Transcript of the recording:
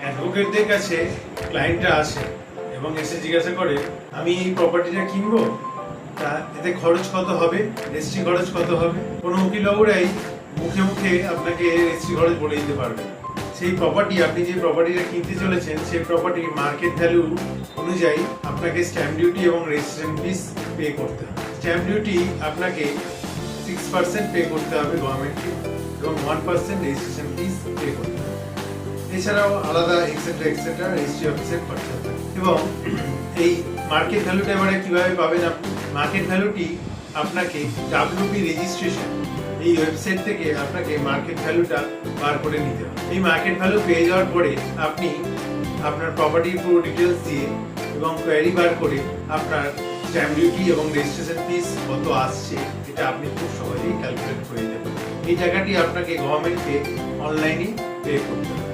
অ্যাডভোকেটদের কাছে ক্লায়েন্টরা আসে এবং এসে জিজ্ঞাসা করে আমি এই প্রপার্টিটা কিনবো, তা এতে খরচ কত হবে, রেজিস্ট্রি খরচ কত হবে। কোনো উকিলবাবুরাই মুখে মুখে আপনাকে রেজিস্ট্রি খরচ বলে দিতে পারবে। সেই প্রপার্টি, আপনি যে প্রপার্টিটা কিনতে চলেছেন সেই প্রপার্টির মার্কেট ভ্যালু অনুযায়ী আপনাকে স্ট্যাম্প ডিউটি এবং রেজিস্ট্রেশন ফিস পে করতে হবে। স্ট্যাম্প ডিউটি আপনাকে 6% পে করতে হবে গভর্নমেন্টকে এবং 1% রেজিস্ট্রেশন ফিস পে করতে হবে। এছাড়াও আলাদা এক্সেট্রা রেজিস্ট্রি অফিসের খরচা থাকে। এবং এই মার্কেট ভ্যালুটা এবারে কিভাবে পাবেন আপনি? মার্কেট ভ্যালুটি আপনাকে WP রেজিস্ট্রেশন এই ওয়েবসাইট থেকে আপনাকে মার্কেট ভ্যালুটা বার করে নিতে হবে। এই মার্কেট ভ্যালু পেয়ে যাওয়ার পরে আপনি আপনার প্রপার্টির পুরো ডিটেলস দিয়ে এবং কোয়ারি বার করে আপনার স্ট্যাম্প ডিউটি এবং রেজিস্ট্রেশন ফিস কত আসছে এটা আপনি খুব সহজেই ক্যালকুলেট করে নিতে পারেন। এই টাকাটি আপনাকে গভর্নমেন্টকে অনলাইনে পে করতে হবে।